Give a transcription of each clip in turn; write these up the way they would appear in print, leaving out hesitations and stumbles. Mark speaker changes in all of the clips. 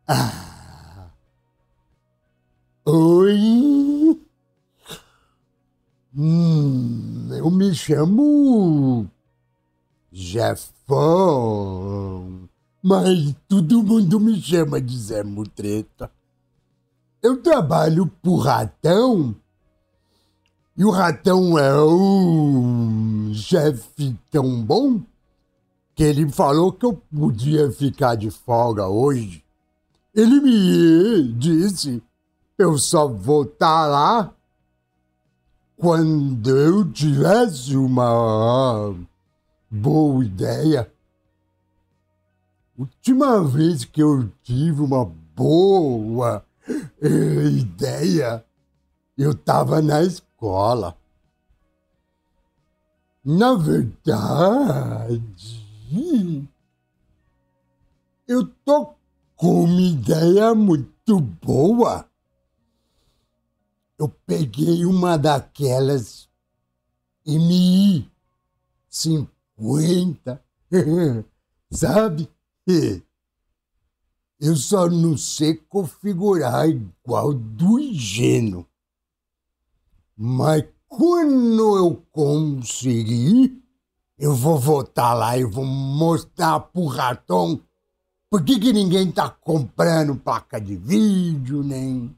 Speaker 1: Ah, oi? Eu me chamo Jefão, mas todo mundo me chama de Zé Mutreta. Eu trabalho pro Ratão e o Ratão é um chefe tão bom que ele falou que eu podia ficar de folga hoje. Ele me disse, eu só vou estar lá quando eu tivesse uma boa ideia. Última vez que eu tive uma boa ideia, eu estava na escola. Na verdade, eu tô com uma ideia muito boa. Eu peguei uma daquelas MI-50, sabe? Eu só não sei configurar igual do Higieno. Mas quando eu conseguir, eu vou voltar lá e vou mostrar pro Ratão por que ninguém tá comprando placa de vídeo, nem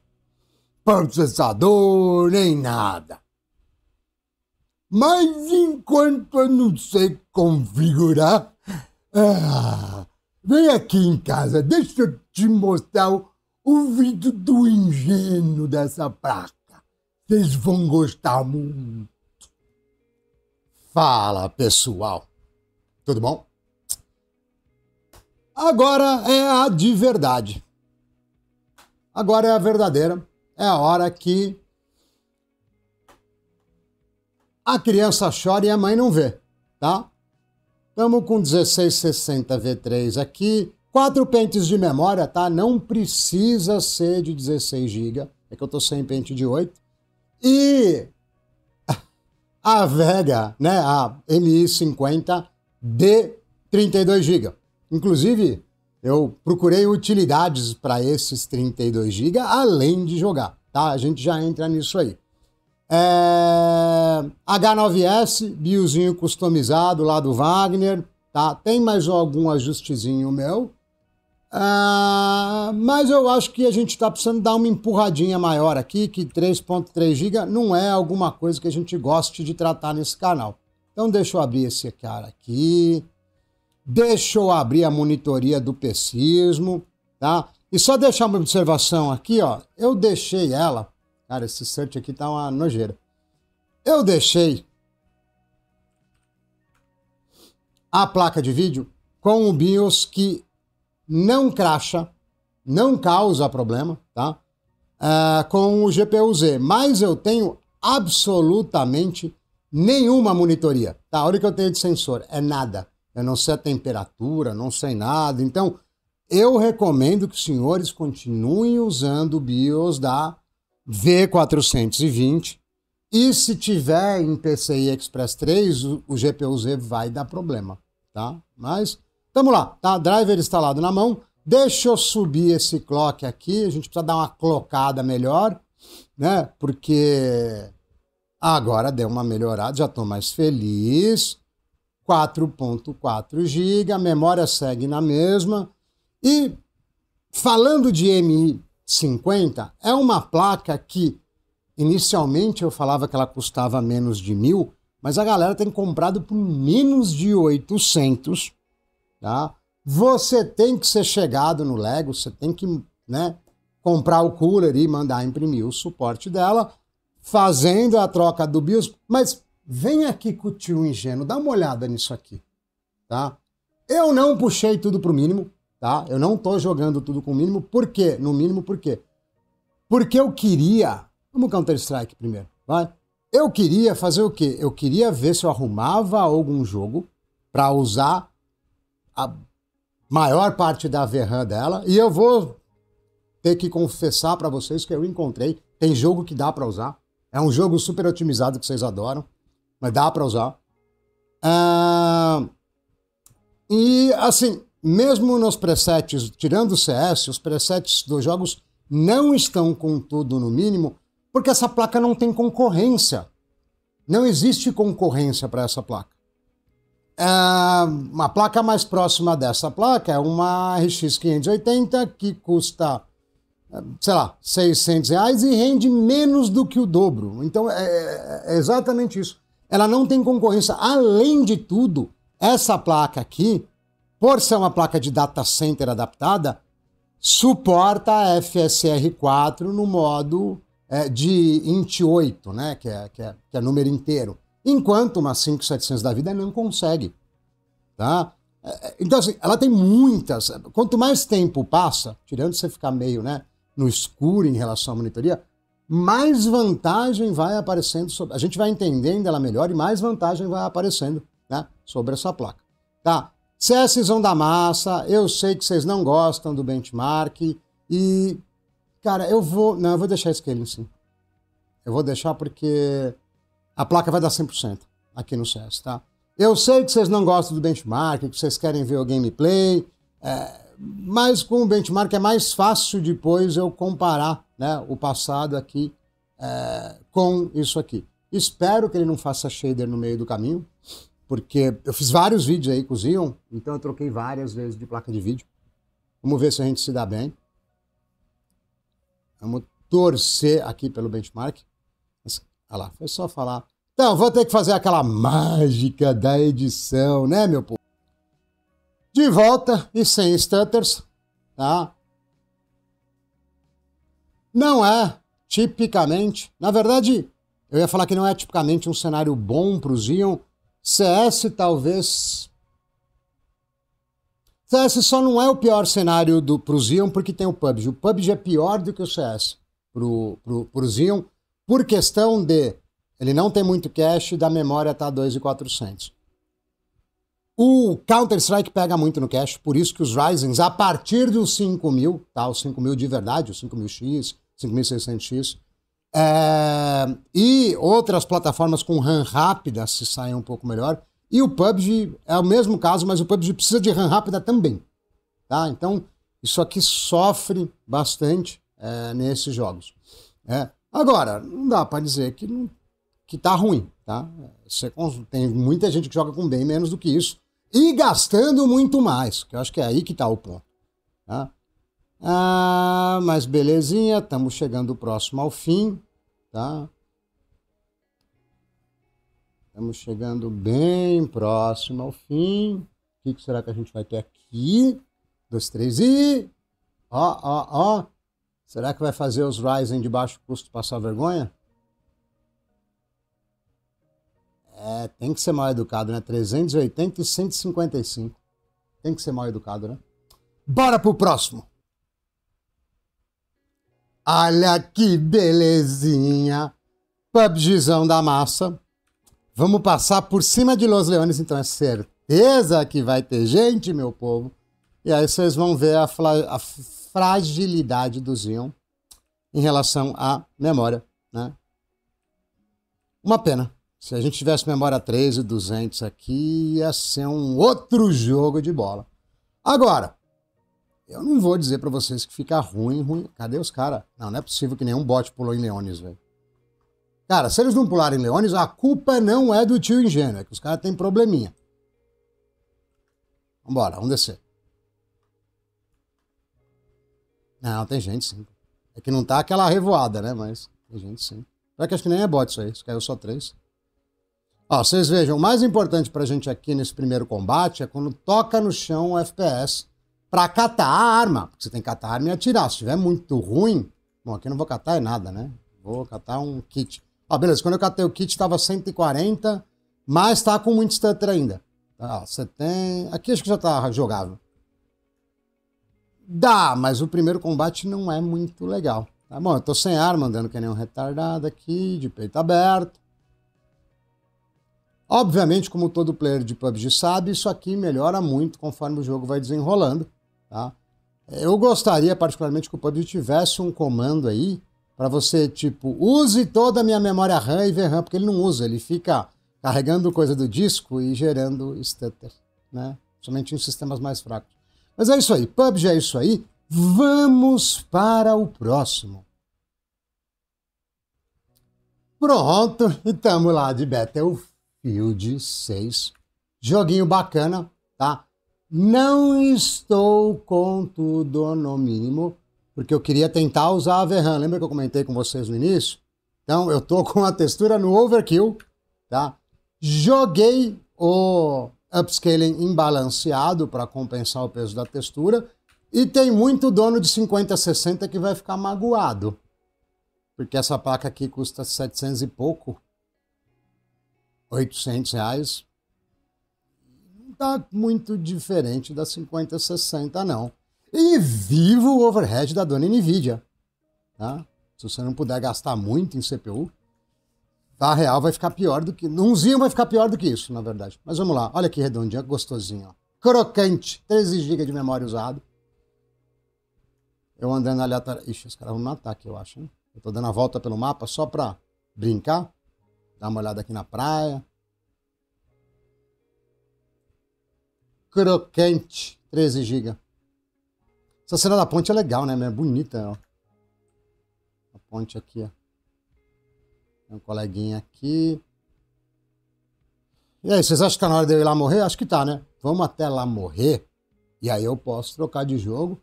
Speaker 1: processador, nem nada. Mas enquanto eu não sei configurar, vem aqui em casa, deixa eu te mostrar o vídeo do ingênuo dessa placa. Vocês vão gostar muito. Fala, pessoal. Tudo bom? Agora é a de verdade. Agora é a verdadeira. É a hora que a criança chora e a mãe não vê, tá? Estamos com 1660 V3 aqui. 4 pentes de memória, tá? Não precisa ser de 16 GB. É que eu tô sem pente de 8. E a Vega, né, a MI-50 de 32 GB. Inclusive, eu procurei utilidades para esses 32 GB, além de jogar, tá? A gente já entra nisso aí. H9S, biozinho customizado lá do Wagner, tá? Tem mais algum ajustezinho meu. Mas eu acho que a gente está precisando dar uma empurradinha maior aqui, que 3.3 GB não é alguma coisa que a gente goste de tratar nesse canal. Então deixa eu abrir esse cara aqui, deixa eu abrir a monitoria do PCismo, tá? E só deixar uma observação aqui, ó, eu deixei ela, cara, esse search aqui tá uma nojeira. Eu deixei a placa de vídeo com o BIOS que não cracha, não causa problema, tá? Com o GPU-Z, mas eu tenho absolutamente nenhuma monitoria, tá? Olha o que eu tenho de sensor, é nada. Eu não sei a temperatura, não sei nada. Então, eu recomendo que os senhores continuem usando o BIOS da V420 e se tiver em PCI Express 3, o GPU-Z vai dar problema, tá? Mas vamos lá, tá? Driver instalado na mão. Deixa eu subir esse clock aqui. A gente precisa dar uma clocada melhor, né? Porque agora deu uma melhorada, já estou mais feliz. 4.4 GB, a memória segue na mesma. E falando de MI-50, é uma placa que inicialmente eu falava que ela custava menos de 1.000, mas a galera tem comprado por menos de 800. Tá? Você tem que ser chegado no Lego, você tem que, né, comprar o cooler e mandar imprimir o suporte dela, fazendo a troca do BIOS. Mas vem aqui com o tio ingênuo, dá uma olhada nisso aqui. Tá? Eu não puxei tudo pro mínimo, tá? Eu não tô jogando tudo com o mínimo. Por quê? No mínimo, por quê? Porque eu queria... Vamos Counter-Strike primeiro, vai? Eu queria fazer o quê? Eu queria ver se eu arrumava algum jogo para usar a maior parte da VRAM dela, e eu vou ter que confessar para vocês que eu encontrei, tem jogo que dá para usar, é um jogo super otimizado que vocês adoram, mas dá para usar. E assim, mesmo nos presets, tirando o CS, os presets dos jogos não estão com tudo no mínimo, porque essa placa não tem concorrência. Não existe concorrência para essa placa. Uma placa mais próxima dessa placa é uma RX 580 que custa, sei lá, R$600 e rende menos do que o dobro. Então é exatamente isso. Ela não tem concorrência. Além de tudo, essa placa aqui, por ser uma placa de data center adaptada, suporta a FSR 4 no modo de int 8, né? Que é número inteiro. Enquanto uma 5700 da vida não consegue. Tá? Então, assim, ela tem muitas. Quanto mais tempo passa, tirando você ficar meio, né, no escuro em relação à monitoria, mais vantagem vai aparecendo. A gente vai entendendo ela melhor e mais vantagem vai aparecendo, né, sobre essa placa. Tá? CSzão da massa, eu sei que vocês não gostam do benchmark e, cara, eu vou deixar scaling sim. Eu vou deixar porque a placa vai dar 100% aqui no CS, tá? Eu sei que vocês não gostam do benchmark, que vocês querem ver o gameplay, mas com o benchmark é mais fácil depois eu comparar, né, o passado aqui com isso aqui. Espero que ele não faça shader no meio do caminho, porque eu fiz vários vídeos aí com o Xeon, então eu troquei várias vezes de placa de vídeo. Vamos ver se a gente se dá bem. Vamos torcer aqui pelo benchmark. Olha lá, foi só falar. Então, vou ter que fazer aquela mágica da edição, né, meu povo? De volta e sem stutters, tá? Não é tipicamente... Na verdade, eu ia falar que não é tipicamente um cenário bom para o Xeon. CS talvez... CS só não é o pior cenário pro Xeon porque tem o PUBG. O PUBG é pior do que o CS pro Xeon por questão de... Ele não tem muito cache, da memória tá 2.400. O Counter-Strike pega muito no cache, por isso que os Ryzens, a partir dos 5.000, tá? Os 5.000 de verdade, os 5.000X, 5.600X, e outras plataformas com RAM rápida se saem um pouco melhor. E o PUBG é o mesmo caso, mas o PUBG precisa de RAM rápida também, tá? Então, isso aqui sofre bastante nesses jogos. Agora, não dá para dizer que tá ruim, tá? Tem muita gente que joga com bem menos do que isso e gastando muito mais, que eu acho que é aí que tá o ponto, tá? Mas belezinha, estamos chegando próximo ao fim, tá? Estamos chegando bem próximo ao fim. O que será que a gente vai ter aqui? 2, 3 e... Ó. Será que vai fazer os Ryzen de baixo custo passar vergonha? Tem que ser mal educado, né? 380 e 155. Tem que ser mal educado, né? Bora pro próximo. Olha que belezinha. PUBGzão da massa. Vamos passar por cima de Los Leones, então é certeza que vai ter gente, meu povo. E aí vocês vão ver a fragilidade do Xeon em relação à memória, né? Uma pena. Se a gente tivesse memória 13.200 aqui, ia ser um outro jogo de bola. Agora, eu não vou dizer pra vocês que fica ruim. Cadê os caras? Não é possível que nenhum bot pulou em Leones, velho. Cara, se eles não pularem Leones, a culpa não é do tio ingênuo, é que os caras têm probleminha. Vambora, vamos descer. Não, tem gente sim. É que não tá aquela revoada, né? Mas tem gente sim. Só que acho que nem é bot isso aí, isso caiu só 3. Ó, vocês vejam, o mais importante pra gente aqui nesse primeiro combate é quando toca no chão o FPS pra catar a arma. Porque você tem que catar a arma e atirar. Se estiver muito ruim... Bom, aqui eu não vou catar nada, né? Vou catar um kit. Ó, beleza, quando eu catei o kit tava 140, mas tá com muito stutter ainda. Ó, você tem... Aqui acho que já tá jogável. Dá, mas o primeiro combate não é muito legal. Tá bom, eu tô sem arma, andando que nem um retardado aqui, de peito aberto. Obviamente, como todo player de PUBG sabe, isso aqui melhora muito conforme o jogo vai desenrolando, tá? Eu gostaria particularmente que o PUBG tivesse um comando aí para você, tipo, use toda a minha memória RAM e VRAM, porque ele não usa, ele fica carregando coisa do disco e gerando stutter, né? Somente em sistemas mais fracos. Mas é isso aí, PUBG é isso aí. Vamos para o próximo. Pronto, estamos lá de Battlefield 6. Joguinho bacana, tá? Não estou com tudo no mínimo, porque eu queria tentar usar a VRAM. Lembra que eu comentei com vocês no início? Então, eu tô com a textura no Overkill, tá? Joguei o upscaling imbalanceado para compensar o peso da textura. E tem muito dono de 5060 que vai ficar magoado. Porque essa placa aqui custa 700 e pouco. 800 reais. Não tá muito diferente da 5060, não. E viva o overhead da dona NVIDIA. Tá? Se você não puder gastar muito em CPU, a real vai ficar pior do que... Umzinho vai ficar pior do que isso, na verdade. Mas vamos lá. Olha que redondinho, gostosinho. Ó. Crocante. 13 GB de memória usado. Eu andando aleatório... Ixi, os caras vão me matar aqui, eu acho, hein? Eu tô dando a volta pelo mapa só pra brincar. Dar uma olhada aqui na praia. Crocante. 13 GB. Essa cena da ponte é legal, né? É bonita, ó. A ponte aqui, ó. Tem um coleguinha aqui. E aí, vocês acham que tá na hora de eu ir lá morrer? Acho que tá, né? Vamos até lá morrer. E aí eu posso trocar de jogo.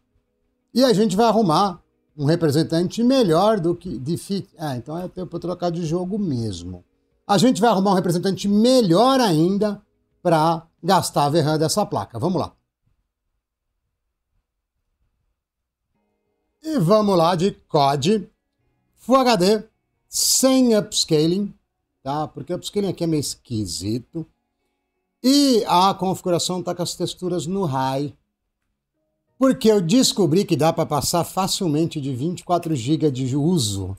Speaker 1: E a gente vai arrumar um representante melhor do que de fit. Então é tempo para trocar de jogo mesmo. A gente vai arrumar um representante melhor ainda para gastar a VRAM dessa placa. Vamos lá. E vamos lá de COD Full HD sem upscaling, tá? Porque o upscaling aqui é meio esquisito. E a configuração está com as texturas no high. Porque eu descobri que dá para passar facilmente de 24 GB de uso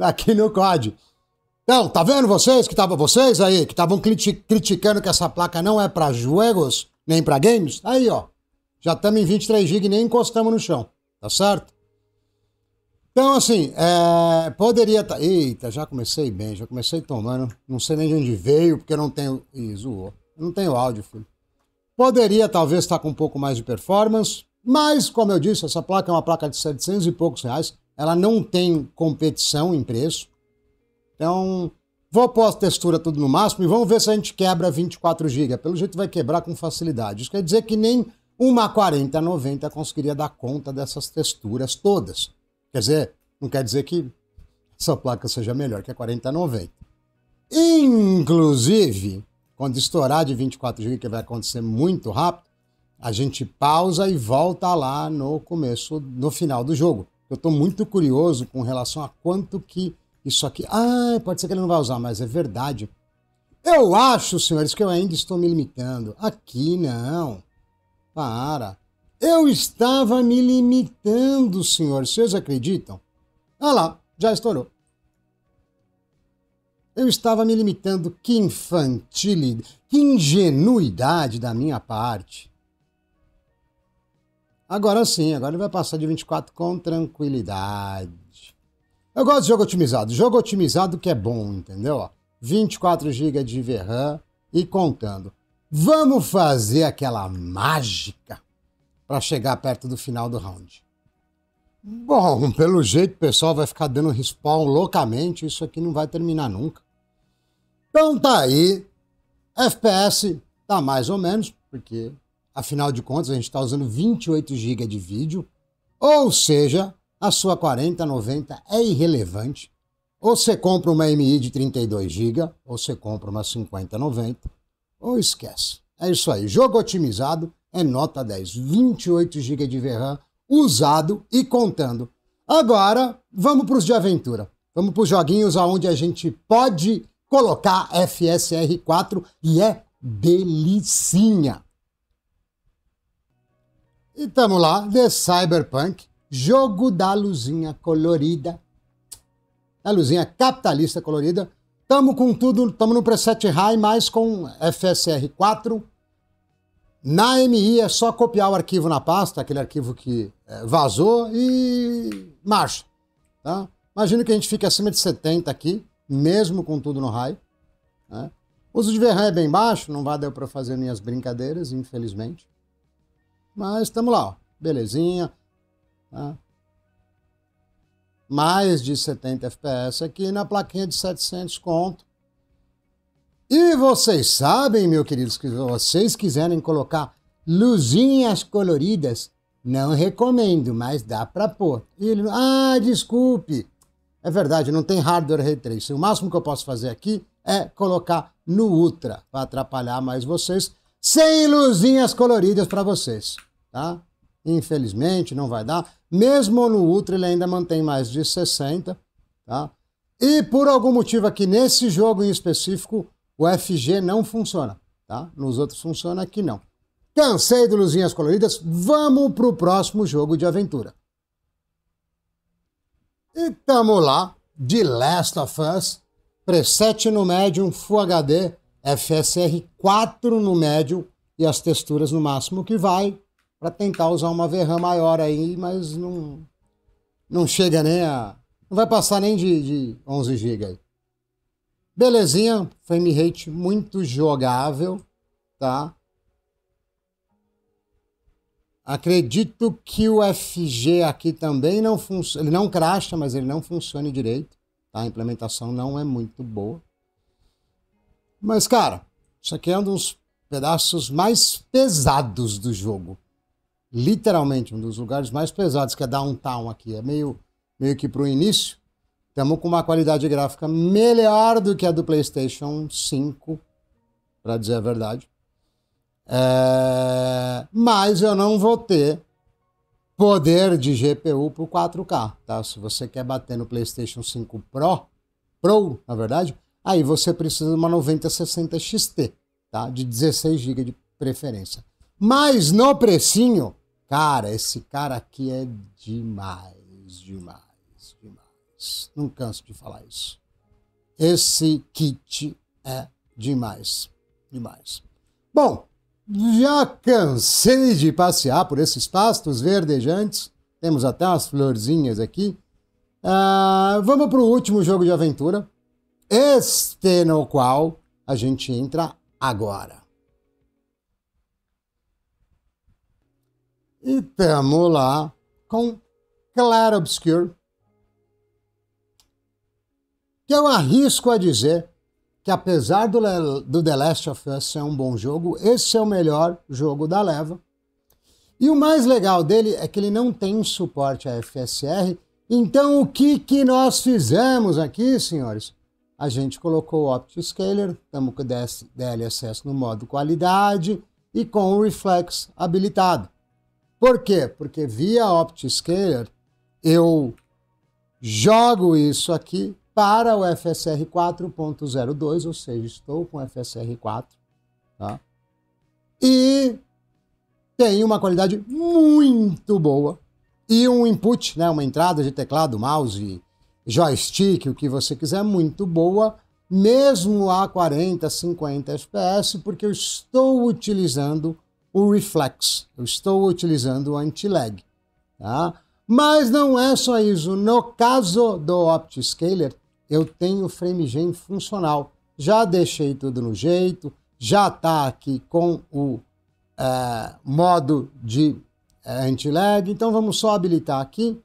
Speaker 1: aqui no COD. Então, tá vendo vocês aí que estavam criticando que essa placa não é para jogos, nem para games? Aí, ó, já estamos em 23 GB e nem encostamos no chão, tá certo? Então, assim, poderia estar... Eita, já comecei bem, já comecei tomando, não sei nem de onde veio, porque eu não tenho... Ih, zoou. Eu não tenho áudio, filho. Poderia talvez estar com um pouco mais de performance, mas, como eu disse, essa placa é uma placa de 700 e poucos reais. Ela não tem competição em preço. Então, vou pôr a textura tudo no máximo e vamos ver se a gente quebra 24 GB. Pelo jeito vai quebrar com facilidade. Isso quer dizer que nem uma 4090 conseguiria dar conta dessas texturas todas. Quer dizer, não quer dizer que essa placa seja melhor que a 4090. Inclusive... Quando estourar de 24 GB, que vai acontecer muito rápido, a gente pausa e volta lá no começo, no final do jogo. Eu estou muito curioso com relação a quanto que isso aqui... pode ser que ele não vai usar, mas é verdade. Eu acho, senhores, que eu ainda estou me limitando. Aqui não. Para. Eu estava me limitando, senhores. Vocês acreditam? Ah lá, já estourou. Eu estava me limitando, que infantilidade, que ingenuidade da minha parte. Agora sim, agora ele vai passar de 24 com tranquilidade. Eu gosto de jogo otimizado. Jogo otimizado que é bom, entendeu? Ó, 24 GB de VRAM e contando. Vamos fazer aquela mágica para chegar perto do final do round. Bom, pelo jeito o pessoal vai ficar dando respawn loucamente. Isso aqui não vai terminar nunca. Então tá aí, FPS tá mais ou menos, porque afinal de contas a gente está usando 28 GB de vídeo, ou seja, a sua 4090 é irrelevante. Ou você compra uma MI de 32 GB, ou você compra uma 5090, ou esquece. É isso aí, jogo otimizado é nota 10, 28 GB de VRAM usado e contando. Agora, vamos para os de aventura. Vamos para os joguinhos onde a gente pode... colocar FSR 4 e é delicinha. E tamo lá, The Cyberpunk, jogo da luzinha colorida, a luzinha capitalista colorida. Tamo com tudo, tamo no preset high, mas com FSR 4. Na MI é só copiar o arquivo na pasta, aquele arquivo que vazou e marcha. Tá? Imagino que a gente fique acima de 70 aqui, mesmo com tudo no high. Né? O uso de VRAM é bem baixo, não vai dar para fazer minhas brincadeiras, infelizmente. Mas estamos lá, ó. Belezinha. Tá? Mais de 70 FPS aqui na plaquinha de 700 conto. E vocês sabem, meus queridos, que se vocês quiserem colocar luzinhas coloridas, não recomendo, mas dá para pôr. E ele, desculpe. É verdade, não tem hardware Ray Tracing. O máximo que eu posso fazer aqui é colocar no Ultra, para atrapalhar mais vocês, sem luzinhas coloridas para vocês, tá? Infelizmente, não vai dar. Mesmo no Ultra, ele ainda mantém mais de 60, tá? E por algum motivo aqui, nesse jogo em específico, o FG não funciona, tá? Nos outros funciona, aqui não. Cansei de luzinhas coloridas, vamos para o próximo jogo de aventura. E tamo lá, The Last of Us, preset no médium, Full HD, FSR 4 no médio e as texturas no máximo que vai, para tentar usar uma VRAM maior aí, mas não chega nem a... não vai passar nem de 11 GB aí. Belezinha, frame rate muito jogável, tá? Acredito que o FG aqui também não funciona, ele não crasha, mas ele não funciona direito, tá? A implementação não é muito boa. Mas, cara, isso aqui é um dos pedaços mais pesados do jogo. Literalmente, um dos lugares mais pesados, que é Downtown aqui. É meio que pro início. Estamos com uma qualidade gráfica melhor do que a do PlayStation 5, para dizer a verdade. Mas eu não vou ter poder de GPU para o 4K, tá? Se você quer bater no PlayStation 5 Pro, na verdade, aí você precisa de uma 9060 XT, tá? De 16 GB de preferência. Mas no precinho, cara, esse cara aqui é demais, demais, demais. Não canso de falar isso. Esse kit é demais, demais. Bom, já cansei de passear por esses pastos verdejantes. Temos até umas florzinhas aqui. Vamos para o último jogo de aventura. Este no qual a gente entra agora. E estamos lá com Clair Obscur. Que eu arrisco a dizer que apesar do The Last of Us ser um bom jogo, esse é o melhor jogo da leva. E o mais legal dele é que ele não tem suporte a FSR. Então o que nós fizemos aqui, senhores? A gente colocou o OptiScaler, estamos com o DLSS no modo qualidade e com o Reflex habilitado. Por quê? Porque via OptiScaler eu jogo isso aqui para o FSR 4.02, ou seja, estou com FSR 4, tá? E tem uma qualidade muito boa e um input, né, uma entrada de teclado, mouse, joystick, o que você quiser, muito boa, mesmo a 40, 50 FPS, porque eu estou utilizando o Reflex, eu estou utilizando o anti-lag, tá? Mas não é só isso. No caso do OptiScaler, eu tenho FrameGen funcional. Já deixei tudo no jeito, já está aqui com o modo de anti-lag. Então vamos só habilitar aqui,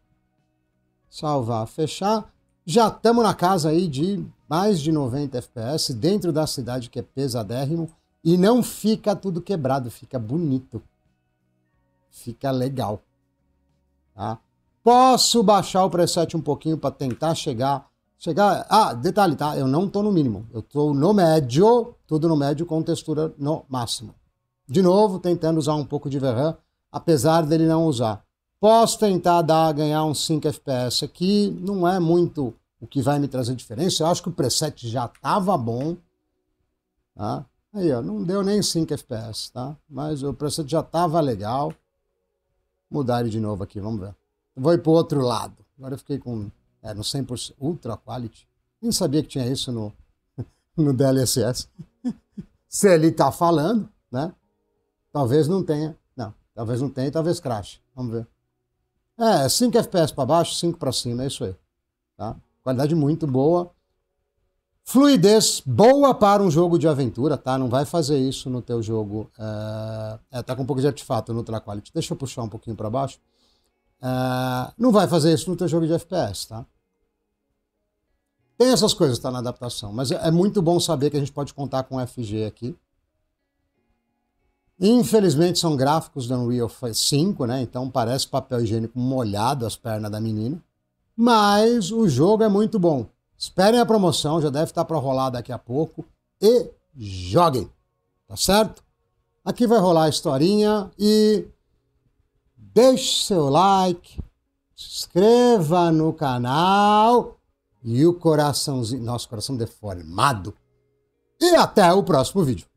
Speaker 1: salvar, fechar. Já estamos na casa aí de mais de 90 FPS, dentro da cidade que é pesadérrimo, e não fica tudo quebrado, fica bonito, fica legal, tá? Posso baixar o preset um pouquinho para tentar chegar... detalhe, tá? Eu não estou no mínimo. Eu estou no médio, tudo no médio com textura no máximo. De novo, tentando usar um pouco de VRAM, apesar dele não usar. Posso tentar ganhar uns 5 FPS aqui, não é muito o que vai me trazer diferença. Eu acho que o preset já estava bom, tá? Aí, ó, não deu nem 5 FPS, tá? Mas o preset já estava legal. Mudar ele de novo aqui, vamos ver. Vou ir para o outro lado. Agora eu fiquei com no 100% Ultra Quality. Nem sabia que tinha isso no DLSS. Se ele tá falando, né? Talvez não tenha. Não, talvez não tenha e talvez crash. Vamos ver. 5 FPS para baixo, 5 para cima, é isso aí. Tá? Qualidade muito boa. Fluidez boa para um jogo de aventura, tá? Não vai fazer isso no teu jogo. Tá com um pouco de artefato no Ultra Quality. Deixa eu puxar um pouquinho para baixo. Não vai fazer isso no teu jogo de FPS, tá? Tem essas coisas, tá, na adaptação. Mas é muito bom saber que a gente pode contar com FG aqui. Infelizmente são gráficos do Unreal 5, né? Então parece papel higiênico molhado as pernas da menina. Mas o jogo é muito bom. Esperem a promoção, já deve estar para rolar daqui a pouco. E joguem, tá certo? Aqui vai rolar a historinha e deixe seu like, se inscreva no canal e o coraçãozinho, nosso coração deformado. E até o próximo vídeo.